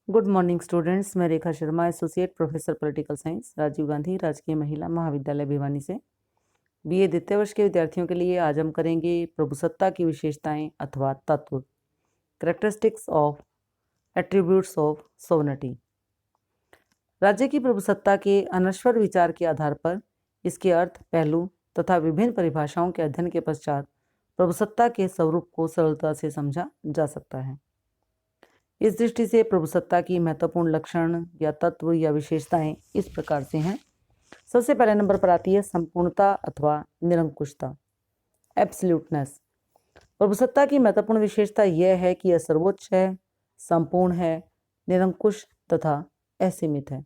Good morning students. मैं Rekha Sharma, associate professor political science, Rajiv Gandhi राजकीय महिला महाविद्यालय भिवानी से बीए द्वितीय वर्ष के विद्यार्थियों के लिए आज हम करेंगे प्रभुसत्ता की विशेषताएं अथवा तत्व, characteristics of attributes of sovereignty. राज्य की प्रभुसत्ता के अनश्वर विचार के आधार पर इसके अर्थ, पहलू तथा विभिन्न परिभाषाओं के अध्ययन के पश्चात प्रभुसत्ता के स्वरूप को सरलता से समझा जा सकता है। इस दृष्टि से प्रभुसत्ता की महत्वपूर्ण लक्षण या तत्व या विशेषताएं इस प्रकार से हैं। सबसे पहले नंबर पर आती है संपूर्णता अथवा निरंकुशता, एब्सोल्यूटनेस। प्रभुसत्ता की महत्वपूर्ण विशेषता यह है कि यह सर्वोच्च है, संपूर्ण है, निरंकुश तथा असीमित है।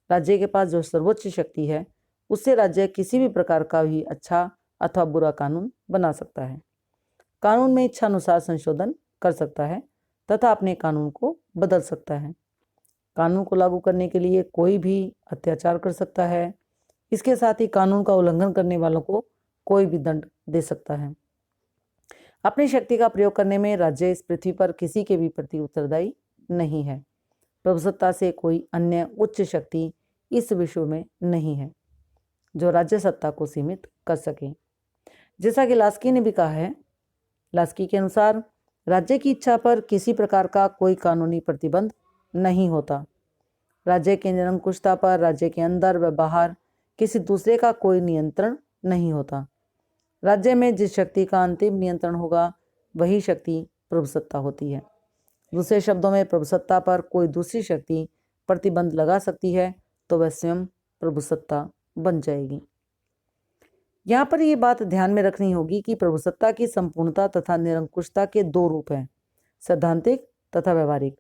राज्य के पास जो सर्वोच्च शक्ति है उससे राज्य किसी भी प्रकार का भी अच्छा अथवा बुरा कानून बना सकता है, कानून में इच्छानुसार संशोधन कर सकता है तथा अपने कानून को बदल सकता है। कानून को लागू करने के लिए कोई भी अत्याचार कर सकता है। इसके साथ ही कानून का उल्लंघन करने वालों को कोई भी दंड दे सकता है। अपनी शक्ति का प्रयोग करने में राज्य इस पृथ्वी पर किसी के भी प्रति उत्तरदायी नहीं है। प्रभुसत्ता से कोई अन्य उच्च शक्ति इस विश्व में नहीं है जो राज्य सत्ता को सीमित कर सके। जैसा कि लास्की ने भी कहा है, लास्की के अनुसार राज्य की इच्छा पर किसी प्रकार का कोई कानूनी प्रतिबंध नहीं होता। राज्य की निरंकुशता पर राज्य के अंदर व बाहर किसी दूसरे का कोई नियंत्रण नहीं होता। राज्य में जिस शक्ति का अंतिम नियंत्रण होगा वही शक्ति प्रभुसत्ता होती है। दूसरे शब्दों में, प्रभुसत्ता पर कोई दूसरी शक्ति प्रतिबंध लगा सकती है तो वह स्वयं प्रभुसत्ता बन जाएगी। यहाँ पर यह बात ध्यान में रखनी होगी कि प्रभुसत्ता की संपूर्णता तथा निरंकुशता के दो रूप हैं, सैद्धांतिक तथा व्यवहारिक।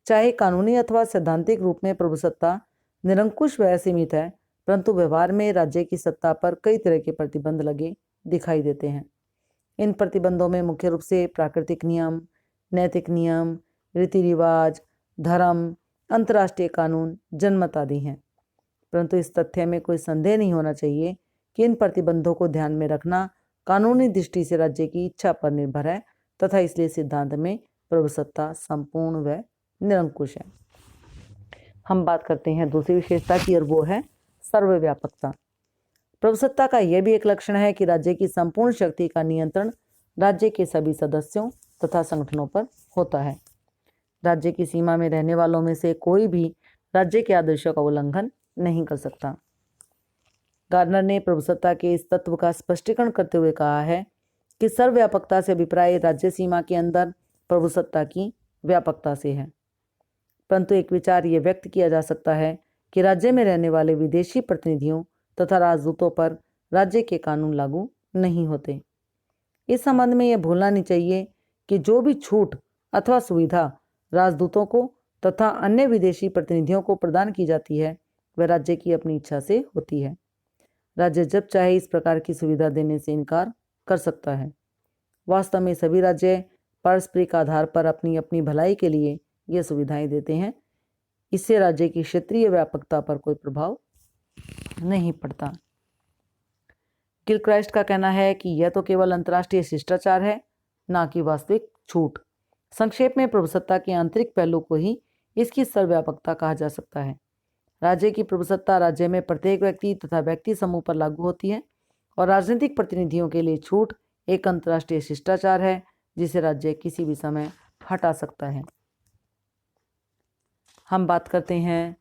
चाहे कानूनी अथवा सैद्धांतिक रूप में प्रभुसत्ता निरंकुश व असीमित है, परंतु व्यवहार में राज्य की सत्ता पर कई तरह के प्रतिबंध लगे दिखाई देते हैं। इन प्रतिबंधों में मुख्य रूप से प्राकृतिक नियम, नैतिक नियम, रीति रिवाज, धर्म, अंतर्राष्ट्रीय कानून, जनमत आदि हैं। परंतु इस तथ्य में कोई संदेह नहीं होना चाहिए कि इन प्रतिबंधों को ध्यान में रखना कानूनी दृष्टि से राज्य की इच्छा पर निर्भर है तथा इसलिए सिद्धांत में प्रभुसत्ता संपूर्ण व निरंकुश है। हम बात करते हैं दूसरी विशेषता की और वो है सर्वव्यापकता। प्रभुसत्ता का यह भी एक लक्षण है कि राज्य की संपूर्ण शक्ति का नियंत्रण राज्य के सभी सदस्यों तथा संगठनों पर होता है। राज्य की सीमा में रहने वालों में से कोई भी राज्य के आदेशों का उल्लंघन नहीं कर सकता। गार्डनर ने प्रभुसत्ता के इस तत्व का स्पष्टीकरण करते हुए कहा है कि सर्वव्यापकता से अभिप्राय राज्य सीमा के अंदर प्रभुसत्ता की व्यापकता से है। परंतु एक विचार यह व्यक्त किया जा सकता है कि राज्य में रहने वाले विदेशी प्रतिनिधियों तथा राजदूतों पर राज्य के कानून लागू नहीं होते। इस संबंध में यह भूलना नहीं चाहिए कि जो भी छूट अथवा सुविधा राजदूतों को तथा अन्य विदेशी प्रतिनिधियों को प्रदान की जाती है वह राज्य की अपनी इच्छा से होती है। राज्य जब चाहे इस प्रकार की सुविधा देने से इनकार कर सकता है। वास्तव में सभी राज्य पारस्परिक आधार पर अपनी अपनी भलाई के लिए ये सुविधाएं देते हैं। इससे राज्य की क्षेत्रीय व्यापकता पर कोई प्रभाव नहीं पड़ता। गिलक्राइस्ट का कहना है कि यह तो केवल अंतर्राष्ट्रीय शिष्टाचार है, ना कि वास्तविक छूट। संक्षेप में, प्रभुसत्ता के आंतरिक पहलू को ही इसकी सर्वव्यापकता कहा जा सकता है। राज्य की प्रभुसत्ता राज्य में प्रत्येक व्यक्ति तथा व्यक्ति समूह पर लागू होती है और राजनीतिक प्रतिनिधियों के लिए छूट एक अंतर्राष्ट्रीय शिष्टाचार है जिसे राज्य किसी भी समय हटा सकता है। हम बात करते हैं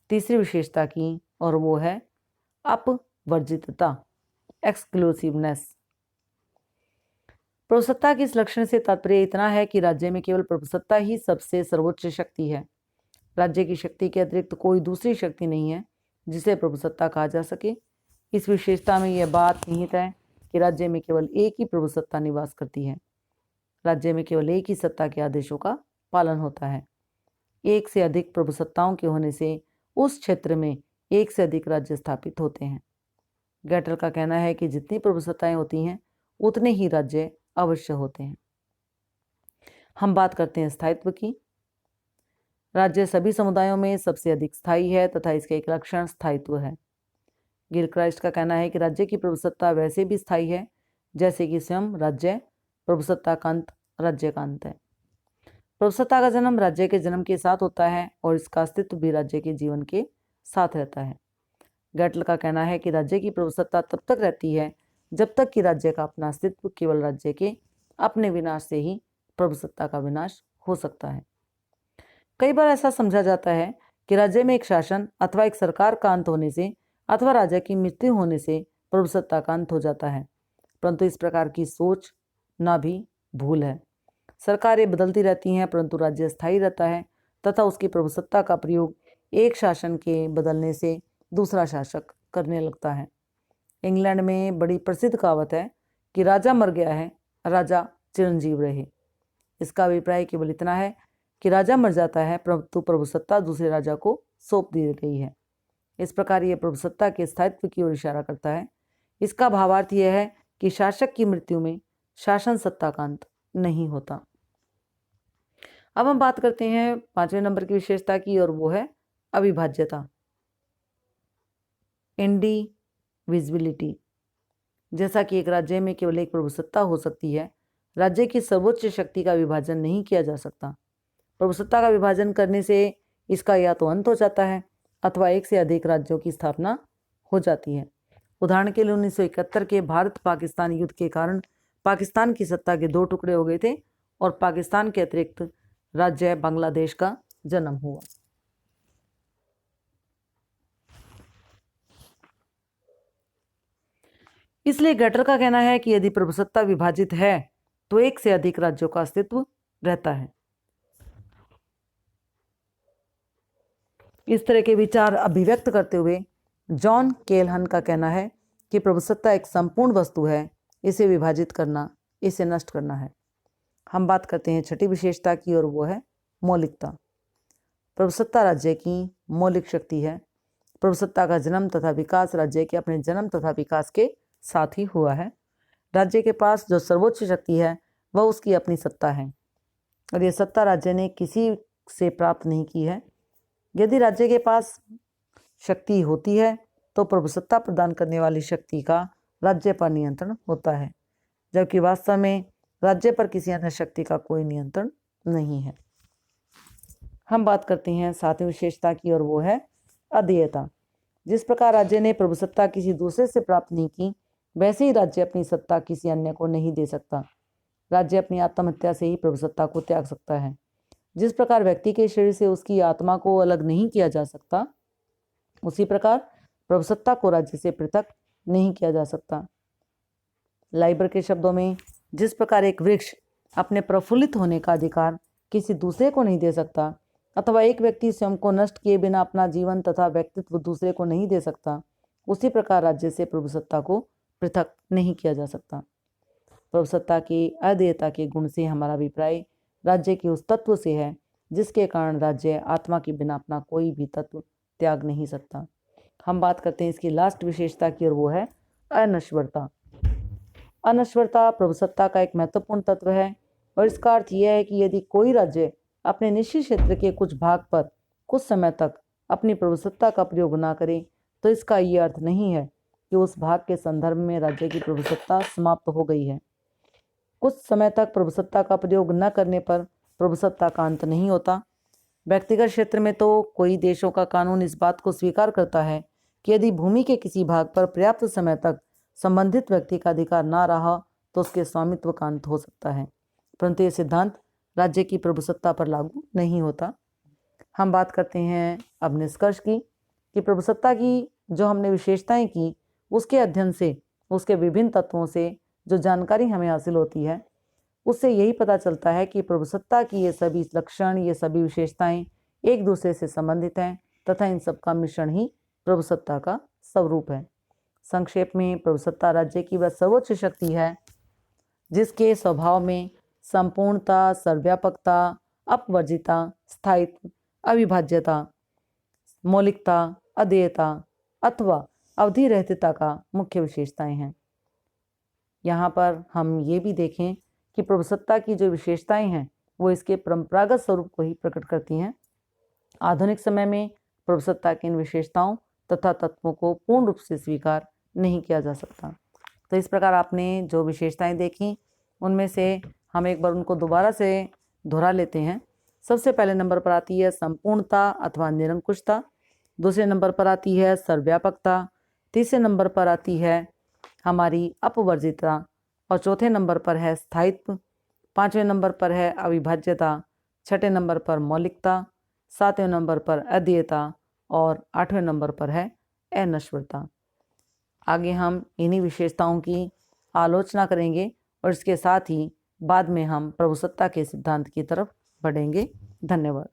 तीसरी विशेषता की और वो है अपवर्जितता, एक्सक्लूसिवनेस। प्रभुसत्ता के इस लक्षण से तात्पर्य इतना है कि राज्य में केवल प्रभुसत्ता ही सबसे सर्वोच्च शक्ति है। राज्य की शक्ति के अतिरिक्त कोई दूसरी शक्ति नहीं है जिसे प्रभुसत्ता कहा जा सके। इस विशेषता में यह बात निहित है कि राज्य में केवल एक ही प्रभुसत्ता निवास करती है। राज्य में केवल एक ही सत्ता के आदेशों का पालन होता है। एक से अधिक प्रभुसत्ताओं के होने से उस क्षेत्र में एक से अधिक राज्य स्थापित होते हैं। गैटल का कहना है कि जितनी प्रभुसत्ताएं होती हैं उतने ही राज्य अवश्य होते हैं। हम बात करते हैं स्थायित्व की। राज्य सभी समुदायों में सबसे अधिक स्थायी है तथा इसका एक लक्षण स्थायित्व है। गिलक्राइस्ट का कहना है कि राज्य की प्रभुसत्ता वैसे भी स्थायी है जैसे कि स्वयं राज्य प्रभुसत्ता का अंत राज्य का अंत है। प्रभुसत्ता का जन्म राज्य के जन्म के साथ होता है और इसका अस्तित्व भी राज्य के जीवन के साथ रहता है। गैटल का कहना है कि राज्य की प्रभुसत्ता तब तक रहती है जब तक कि राज्य का अपना अस्तित्व केवल राज्य के अपने विनाश से ही प्रभुसत्ता का विनाश हो सकता है। कई बार ऐसा समझा जाता है कि राज्य में एक शासन अथवा एक सरकार का अंत होने से अथवा राजा की मृत्यु होने से प्रभुसत्ता का अंत हो जाता है, परंतु इस प्रकार की सोच ना भी भूल है। सरकारें बदलती रहती हैं परंतु राज्य स्थायी रहता है तथा उसकी प्रभुसत्ता का प्रयोग एक शासन के बदलने से दूसरा शासक करने लगता है। इंग्लैंड में बड़ी प्रसिद्ध कहावत है कि राजा मर गया है, राजा चिरंजीव रहे। इसका अभिप्राय केवल इतना है कि राजा मर जाता है परंतु प्रभुसत्ता दूसरे राजा को सौंप दी गई है। इस प्रकार यह प्रभुसत्ता के स्थायित्व की ओर इशारा करता है। इसका भावार्थ यह है कि शासक की मृत्यु में शासन सत्ता का अंत नहीं होता। अब हम बात करते हैं 5वें नंबर की विशेषता की और वो है अविभाज्यता, इंडिविजिबिलिटी। जैसा कि एक राज्य में केवल एक प्रभुसत्ता हो सकती है, राज्य की सर्वोच्च शक्ति का विभाजन नहीं किया जा सकता। प्रभुसत्ता का विभाजन करने से इसका या तो अंत हो जाता है अथवा एक से अधिक राज्यों की स्थापना हो जाती है। उदाहरण के लिए 1971 के भारत पाकिस्तान युद्ध के कारण पाकिस्तान की सत्ता के 2 टुकड़े हो गए थे और पाकिस्तान के अतिरिक्त राज्य बांग्लादेश का जन्म हुआ। इसलिए गैटल का कहना है कि यदि प्रभुसत्ता विभाजित है तो एक से अधिक राज्यों का अस्तित्व रहता है। इस तरह के विचार अभिव्यक्त करते हुए जॉन केलहन का कहना है कि प्रभुसत्ता एक संपूर्ण वस्तु है, इसे विभाजित करना, इसे नष्ट करना है। हम बात करते हैं 6ठी विशेषता की और वो है मौलिकता। प्रभुसत्ता राज्य की मौलिक शक्ति है। प्रभुसत्ता का जन्म तथा विकास राज्य के अपने जन्म तथा विकास के साथ ही हुआ है। राज्य के पास जो सर्वोच्च शक्ति है वह उसकी अपनी सत्ता है और यह सत्ता राज्य ने किसी से प्राप्त नहीं की है। यदि राज्य के पास शक्ति होती है तो प्रभुसत्ता प्रदान करने वाली शक्ति का राज्य पर नियंत्रण होता है, जबकि वास्तव में राज्य पर किसी अन्य शक्ति का कोई नियंत्रण नहीं है। हम बात करते हैं 7वीं विशेषता की और वो है अधेयता। जिस प्रकार राज्य ने प्रभुसत्ता किसी दूसरे से प्राप्त नहीं की, वैसे ही राज्य अपनी सत्ता किसी अन्य को नहीं दे सकता। राज्य अपनी आत्महत्या से ही प्रभुसत्ता को त्याग सकता है। जिस प्रकार व्यक्ति के शरीर से उसकी आत्मा को अलग नहीं किया जा सकता, उसी प्रकार प्रभुसत्ता को राज्य से पृथक नहीं किया जा सकता। लाइबर के शब्दों में, जिस प्रकार एक वृक्ष अपने प्रफुल्लित होने का अधिकार किसी दूसरे को नहीं दे सकता अथवा एक व्यक्ति स्वयं को नष्ट किए बिना अपना जीवन तथा व्यक्तित्व दूसरे को नहीं दे सकता, उसी प्रकार राज्य से प्रभुसत्ता को पृथक नहीं किया जा सकता। प्रभुसत्ता की अधेयता के गुण से हमारा अभिप्राय राज्य के उस तत्व से है जिसके कारण राज्य आत्मा के बिना अपना कोई भी तत्व त्याग नहीं सकता। हम बात करते हैं इसकी लास्ट विशेषता की और वो है अनश्वरता। अनश्वरता प्रभुसत्ता का एक महत्वपूर्ण तत्व है और इसका अर्थ यह है कि यदि कोई राज्य अपने निश्चित क्षेत्र के कुछ भाग पर कुछ समय तक अपनी प्रभुसत्ता का प्रयोग न करे तो इसका ये अर्थ नहीं है कि उस भाग के संदर्भ में राज्य की प्रभुसत्ता समाप्त हो गई है। कुछ समय तक प्रभुसत्ता का प्रयोग न करने पर प्रभुसत्ता का अंत नहीं होता। व्यक्तिगत क्षेत्र में तो कोई देशों का कानून इस बात को स्वीकार करता है कि यदि भूमि के किसी भाग पर पर्याप्त समय तक संबंधित व्यक्ति का अधिकार न रहा तो उसके स्वामित्व का अंत हो सकता है, परंतु यह सिद्धांत राज्य की प्रभुसत्ता पर लागू नहीं होता। हम बात करते हैं अब निष्कर्ष की कि प्रभुसत्ता की जो हमने विशेषताएं की उसके अध्ययन से, उसके विभिन्न तत्वों से जो जानकारी हमें हासिल होती है उससे यही पता चलता है कि प्रभुसत्ता की ये सभी लक्षण, ये सभी विशेषताएं एक दूसरे से संबंधित हैं तथा इन सब का मिश्रण ही प्रभुसत्ता का स्वरूप है। संक्षेप में, प्रभुसत्ता राज्य की वह सर्वोच्च शक्ति है जिसके स्वभाव में संपूर्णता, सर्वव्यापकता, अपवर्जिता, स्थायित्व, अविभाज्यता, मौलिकता, अधेयता अथवा अवधि रहतिता का मुख्य विशेषताएं हैं। यहाँ पर हम ये भी देखें कि प्रभुसत्ता की जो विशेषताएं हैं वो इसके परंपरागत स्वरूप को ही प्रकट करती हैं। आधुनिक समय में प्रभुसत्ता की इन विशेषताओं तथा तत्वों को पूर्ण रूप से स्वीकार नहीं किया जा सकता। तो इस प्रकार आपने जो विशेषताएं देखी उनमें से हम एक बार उनको दोबारा से दोहरा लेते हैं। सबसे पहले नंबर पर आती है संपूर्णता अथवा निरंकुशता, दूसरे नंबर पर आती है सर्वव्यापकता, तीसरे नंबर पर आती है हमारी अपवर्जितता और चौथे नंबर पर है स्थायित्व, पांचवें नंबर पर है अविभाज्यता, छठे नंबर पर मौलिकता, सातवें नंबर पर अद्वितीयता और आठवें नंबर पर है अनश्वरता। आगे हम इन्हीं विशेषताओं की आलोचना करेंगे और इसके साथ ही बाद में हम प्रभुसत्ता के सिद्धांत की तरफ बढ़ेंगे। धन्यवाद।